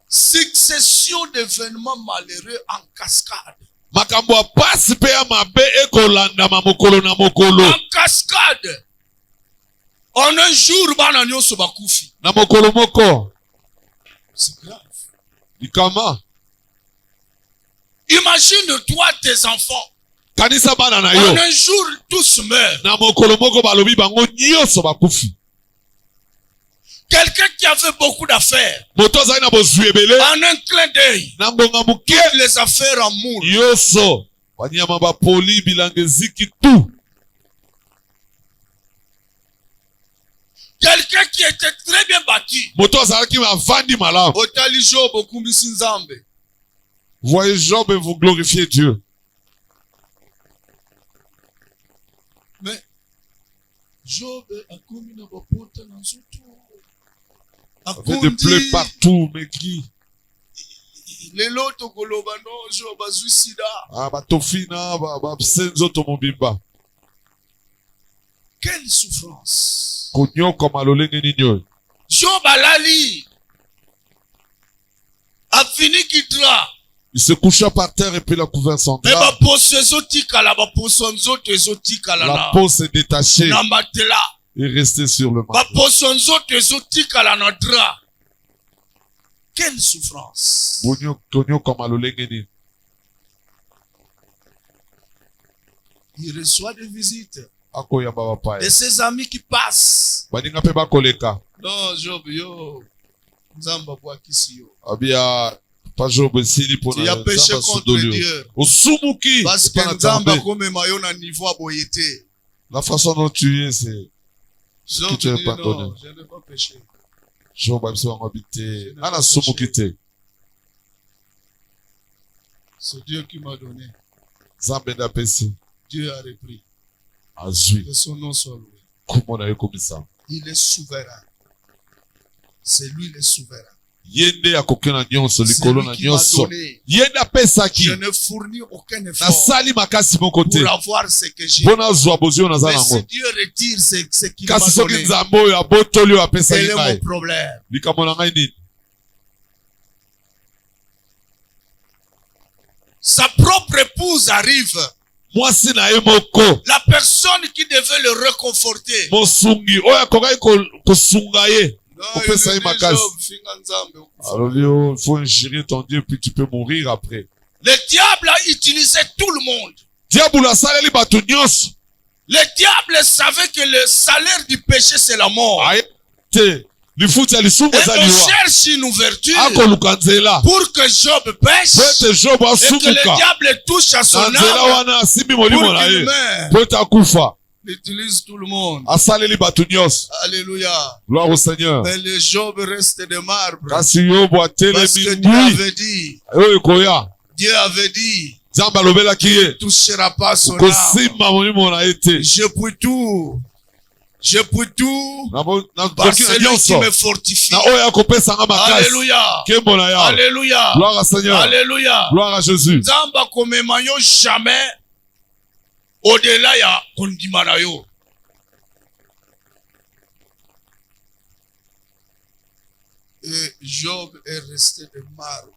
S1: Succession d'événements malheureux en cascade. En cascade. En un jour, c'est grave. Imagine-toi tes enfants. En un jour, tous meurent. Quelqu'un qui avait beaucoup d'affaires, en un clin d'œil, toutes les affaires en moule. Quelqu'un qui était très bien bâti.
S2: Voyez Job et vous glorifiez Dieu.
S1: Mais Job
S2: avait des plaies partout, maigri.
S1: Quelle souffrance. Job alali a fini Kidra.
S2: Il se coucha par terre et puis la couvert son drap. La
S1: peau s'est
S2: détachée et restée sur le matelas.
S1: Quelle souffrance. Il reçoit des visites. Et ses amis qui passent. Non, Job, yo. Nzamba kwa kisi yo.
S2: Tu
S1: as péché contre Dieu. Parce que Nzamba comme mayo na niveau aboyete.
S2: La façon dont tu es, c'est ce que tu as pardonné.
S1: Non, je n'ai pas péché. C'est Dieu qui m'a donné. Dieu a repris. Que son nom soit loué. Il est souverain. C'est lui le souverain.
S2: Je
S1: ne fournis aucun effort pour avoir ce que j'ai. Mais si Dieu retire ce qu'il m'a donné, quel est mon problème? sa propre épouse arrive.
S2: Mwasi na ye moko.
S1: La personne qui devait le réconforter.
S2: Mosungi oyo akokai kosunga ye. Kopesa ye makasi. Alors il faut ingérer ton Dieu puis tu peux mourir après.
S1: Le diable a utilisé tout le monde.
S2: Diable asaleli bato nyonso.
S1: Le diable savait que le salaire du péché c'est la mort.
S2: Et on
S1: cherche une ouverture pour que Job pêche et que le diable touche à son âme pour qu'il utilise tout le monde. Alléluia.
S2: Gloire au Seigneur.
S1: Mais le Job reste de marbre. Parce
S2: que
S1: Dieu avait dit il ne touchera pas son âme. Je puis tout. Je puis tout par celui qui me fortifie. Alléluia. Alléluia.
S2: Gloire au Seigneur.
S1: Alléluia.
S2: Gloire à Jésus.
S1: Zamba komemayo jamais au-delà ya kondimanayo. Et Job est resté de marbre.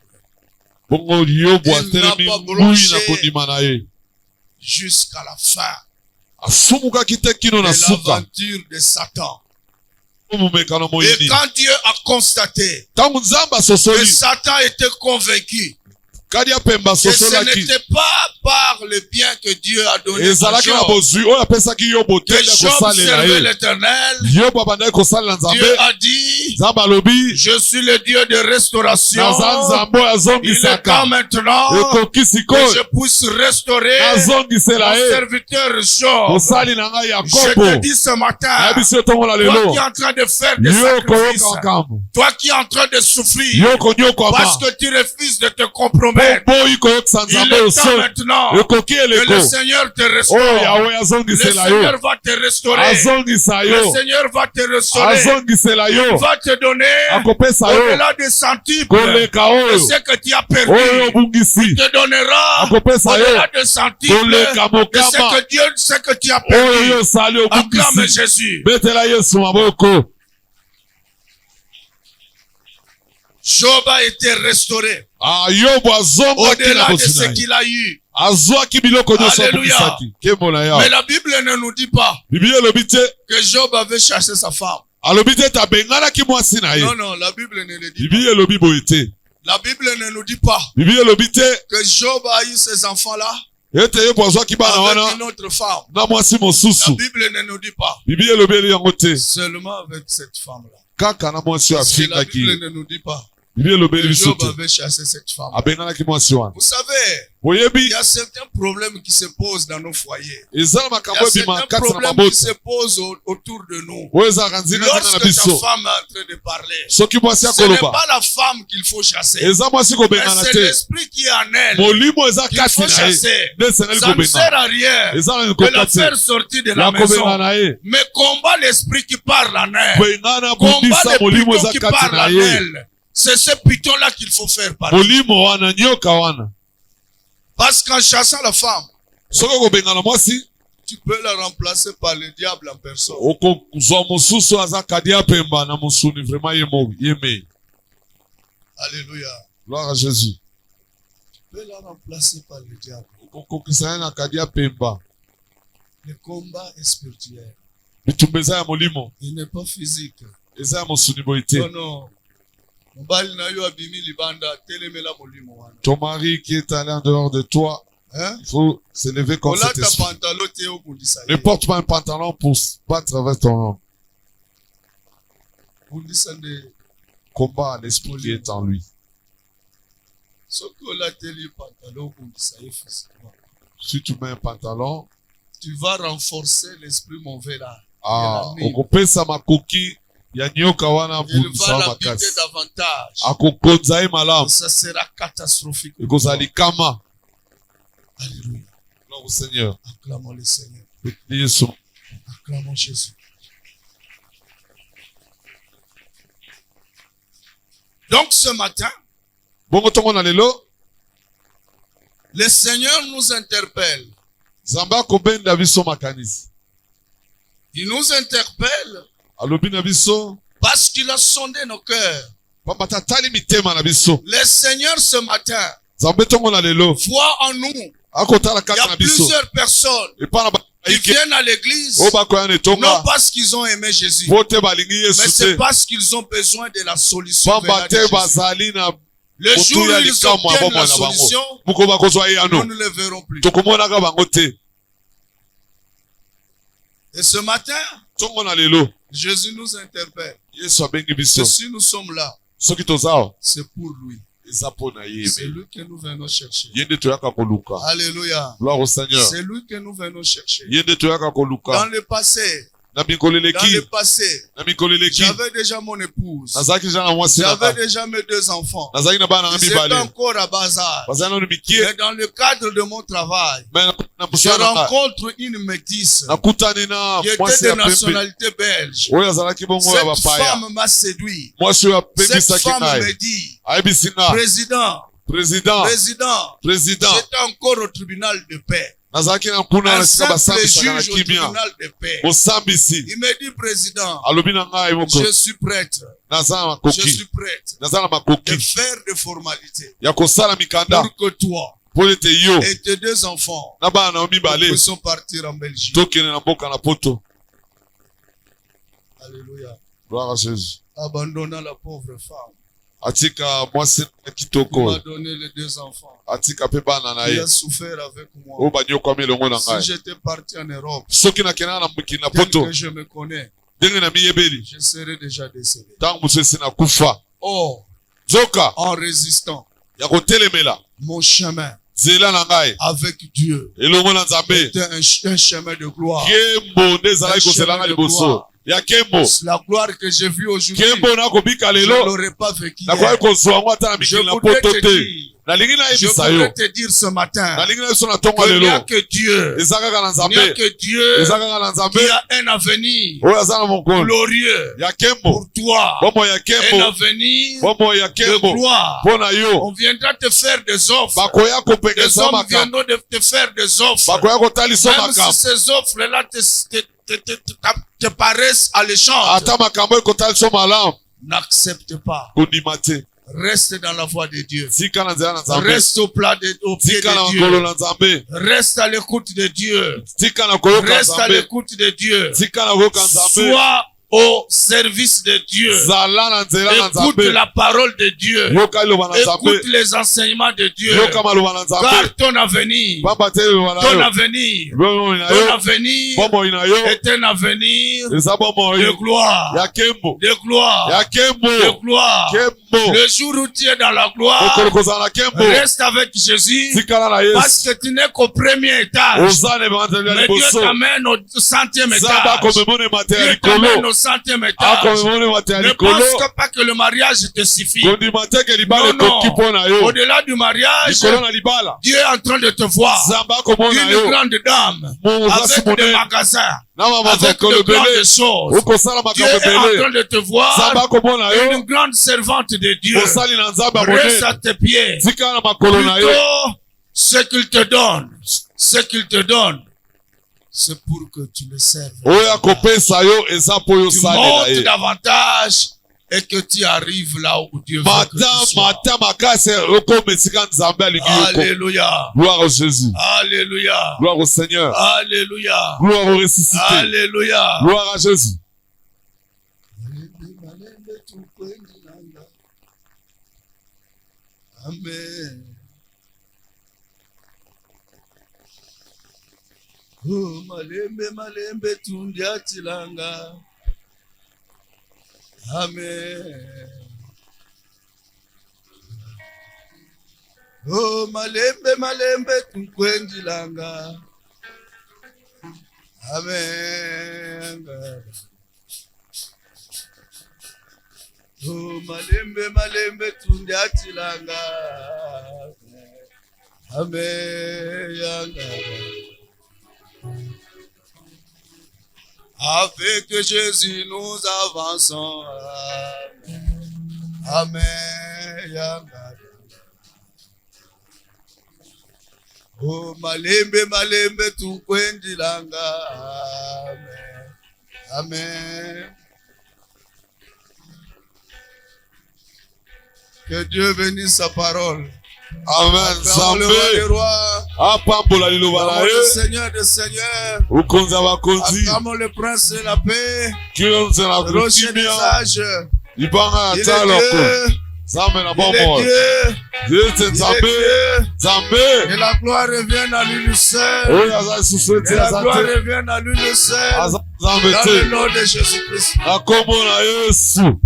S1: Il n'a pas bronché jusqu'à la fin. De l'aventure de Satan. Et quand Dieu a constaté que Satan était convaincu que ce n'était pas par le bien que Dieu a donné à Job que Job servait l'Éternel, Dieu a dit je suis le Dieu de restauration. Il est temps maintenant que je puisse restaurer mon serviteur Job. Je te dis ce matin, toi qui es en train de faire des sacrifices, toi qui es en train de souffrir parce que tu refuses de te compromettre, il est temps maintenant que le Seigneur te restaure. Le Seigneur va te restaurer. Le Seigneur va te restaurer. Il va te donner au-delà des centiples de ce que tu as perdu. Il te donnera au-delà des centiples de ce que tu as perdu. Acclame Jésus. Job a été restauré au-delà de ce qu'il a eu. Alléluia. Mais la Bible ne nous dit pas que Job avait chassé sa femme. Non, la Bible ne le dit pas. La Bible ne nous dit pas que Job a eu ses enfants-là avec une autre femme. La Bible ne nous dit pas. Seulement avec cette femme-là. Parce que la Bible ne nous dit pas. Job avait chassé cette femme. Vous savez, il y a certains problèmes qui se posent dans nos foyers. Il y a certains problèmes qui se posent autour de nous. Lorsque ta femme est en train de parler, ce n'est pas la femme qu'il faut chasser, mais c'est l'esprit qui est en elle qu'il faut chasser. Ça ne sert à rien de la faire sortir de la maison, mais combat l'esprit qui parle en elle. Combat le python qui parle en elle. C'est ce python-là qu'il faut faire parler. Parce qu'en chassant la femme, tu peux la remplacer par le diable en personne. Alléluia.
S2: Gloire à Jésus.
S1: Tu peux la remplacer par le diable. Le combat est spirituel. Il n'est pas physique. Non, non.
S2: Ton mari qui est allé en dehors de toi, il faut s'élever contre cet esprit. Ne porte pas un pantalon pour battre avec ton homme. Combat l'esprit qui est en lui. Si tu mets un pantalon,
S1: tu vas renforcer l'esprit mauvais là.
S2: Okopesa makoki. Il va
S1: l'habiter davantage. Ça sera catastrophique.
S2: Alléluia.
S1: Gloire
S2: au Seigneur.
S1: Acclamons le Seigneur. Acclamons Jésus. Donc ce matin, le Seigneur nous interpelle. Il nous interpelle parce qu'il a sondé nos cœurs. Le Seigneur ce matin Vois en nous. Il y a plusieurs personnes qui viennent à l'église, non parce qu'ils ont aimé Jésus, mais c'est parce qu'ils ont besoin de la solution. Le jour où ils obtiennent la solution, nous ne le verrons plus. Et ce matin, Jésus nous interpelle. Si nous sommes là, c'est pour lui. C'est lui que nous venons chercher. Alléluia.
S2: Gloire au Seigneur.
S1: C'est lui que nous venons chercher.
S2: Dans
S1: Dans le passé, j'avais déjà mon épouse. J'avais déjà mes 2 enfants. Ils étaient encore à bas âge. Mais dans le cadre de mon travail, je rencontre une métisse qui était de nationalité belge. Cette femme m'a séduit. Cette femme me dit, Président, j'étais encore au tribunal de paix. Un simple juge au tribunal de paix. Il me dit, Président, je suis prêtre. Je suis prêtre de faire des formalités pour que toi et tes 2 enfants puissent partir en Belgique. Alléluia.
S2: Gloire à Jésus.
S1: Abandonnant la pauvre femme.
S2: Atika mwasi na
S1: Il
S2: kitoko.
S1: m'a donné les 2 enfants.
S2: Atika pe bana na
S1: Il
S2: ye.
S1: a souffert avec moi.
S2: O banyo kwa milongo na
S1: Si
S2: ngai.
S1: j'étais parti en Europe,
S2: Soki na kena na mukina
S1: tel
S2: poto.
S1: que je me connais,
S2: Denge na miyebeli.
S1: je serais déjà décédé.
S2: Tangu musesi na kufa.
S1: Or,
S2: Zoka
S1: en résistant,
S2: ya kotelemela.
S1: mon chemin
S2: Zela na ngai.
S1: avec Dieu
S2: Elongo na Nzambe.
S1: était un chemin de gloire.
S2: Kembo nde ezalaki koselanga liboso. Ya kembo.
S1: La gloire que j'ai vue aujourd'hui,
S2: Kembo na kobika
S1: je ne
S2: lelo.
S1: l'aurais pas vécu
S2: Na kwa
S1: hier.
S2: kozwa ngo ata na
S1: Je
S2: mikili na
S1: voudrais
S2: poto
S1: te
S2: te.
S1: dire,
S2: Nalingi na
S1: je
S2: yebisa yo.
S1: voudrais te dire ce matin
S2: Nalingi na yeso na tongo
S1: qu'il n'y a
S2: lelo.
S1: que Dieu,
S2: Eza kaka na
S1: il n'y a
S2: Nzambe.
S1: que Dieu
S2: Eza kaka na Nzambe.
S1: qui a un avenir
S2: Oyo aza na mokolo.
S1: glorieux
S2: Ya kembo.
S1: pour toi,
S2: Bombo ya
S1: un
S2: kembo.
S1: avenir
S2: Bombo ya
S1: de
S2: kembo.
S1: gloire.
S2: Pona yo.
S1: On viendra te faire des offres.
S2: Bakoya
S1: Les
S2: kopekesa
S1: hommes
S2: makambo.
S1: viendront de te faire des offres.
S2: Bakoya kotalisa
S1: Même si
S2: makambo.
S1: ces offres-là te paraissent alléchantes,
S2: Ata makambo ekotalisa malamu.
S1: n'accepte pas.
S2: Kondima te.
S1: Reste dans la voie de Dieu.
S2: Tika na nzela na Nzambe.
S1: Reste au pied
S2: Tika na
S1: de
S2: makolo
S1: Dieu.
S2: na Nzambe.
S1: Reste à l'écoute de Dieu.
S2: Tika na koyoka
S1: Reste à
S2: Nzambe.
S1: l'écoute de Dieu.
S2: Tika na koyoka Nzambe.
S1: Sois au service de Dieu.
S2: Zala na nzela na
S1: Écoute
S2: Nzambe.
S1: la parole de Dieu.
S2: Yoka iloba na Nzambe.
S1: Écoute les enseignements de Dieu.
S2: Yoka maloba na Nzambe.
S1: Car ton avenir,
S2: Pamba te iloba na
S1: ton
S2: yo.
S1: avenir,
S2: Bombo ina
S1: ton
S2: yo.
S1: avenir
S2: Bombo ina yo.
S1: est un avenir
S2: Eza bombo
S1: de
S2: yo.
S1: gloire.
S2: Ya kembo.
S1: De gloire.
S2: Ya kembo.
S1: De gloire.
S2: Kembo.
S1: Le jour où tu es dans la gloire,
S2: Okolo kozala na kembo.
S1: reste avec Jésus
S2: Tikala na
S1: parce
S2: Yesu.
S1: que tu n'es qu'au premier étage.
S2: Oza ne banzeli ya
S1: Mais Dieu
S2: liboso.
S1: t'amène au 100e
S2: Zaba
S1: étage.
S2: komemone mate ya
S1: Dieu t'amène
S2: likolo.
S1: au 100e étage.
S2: Akomemone mate ya
S1: Ne
S2: likolo.
S1: pense pas que le mariage te suffit.
S2: Kondima te ke libala
S1: Non, non.
S2: ekoki mpo na yo.
S1: Au-delà du mariage,
S2: Likolo na libala.
S1: Dieu est en train de te voir.
S2: Zamba komona
S1: Une
S2: yo.
S1: grande dame
S2: Mwasi
S1: avec des
S2: monene.
S1: magasins,
S2: Na mama
S1: avec
S2: zakolo
S1: de grandes
S2: bele.
S1: choses.
S2: Okosala
S1: Dieu
S2: makambo
S1: est en train
S2: bele.
S1: de te voir.
S2: Zamba komona yo.
S1: Une grande servante de Dieu.
S2: Osali na nzambe
S1: Reste à
S2: monene.
S1: tes pieds.
S2: Tika na makolo na yo.
S1: Plutôt, ce qu'il te donne, c'est pour que tu le serves.
S2: Oyo akopesa yo eza po yo
S1: Tu
S2: salela
S1: montes
S2: ye.
S1: davantage et que tu arrives là où Dieu veut que tu sois.
S2: Mata makasi okoma esika nzambe alingi yo.
S1: Alléluia.
S2: Gloire au Jésus.
S1: Alléluia.
S2: Gloire au Seigneur.
S1: Alléluia.
S2: Gloire au ressuscité.
S1: Alléluia.
S2: Gloire à Jésus.
S1: Amen. Oh, malembe tundiatilanga. Amen. Oh, malembe tunkwendilanga. Amen. Oh, malembe tundiatilanga. Amen. Avec Jésus nous avançons. Amen. Oh, malembe tunkwendilanga. Amen. Amen. Que Dieu bénisse sa parole.
S2: Amen. Zambé. Apambola liloba na
S1: le
S2: ye.
S1: Seigneur des seigneurs.
S2: Ukonza bakonzi.
S1: Acclamons le prince de la paix.
S2: Kionze na
S1: Rocher des
S2: kutimia.
S1: âges.
S2: Ibanga
S1: Il est
S2: talo ko.
S1: Dieu.
S2: Zambé na
S1: Il est
S2: bomo.
S1: Dieu.
S2: Dieu c'est
S1: Il est
S2: Zambé.
S1: Dieu.
S2: Zambé.
S1: Que la gloire revienne à lui seul.
S2: Oya za susete
S1: Que la gloire
S2: azate.
S1: revienne à lui seul.
S2: Zambé
S1: Dans
S2: te.
S1: le nom de Jésus-Christ.
S2: Na kombo na Yesu.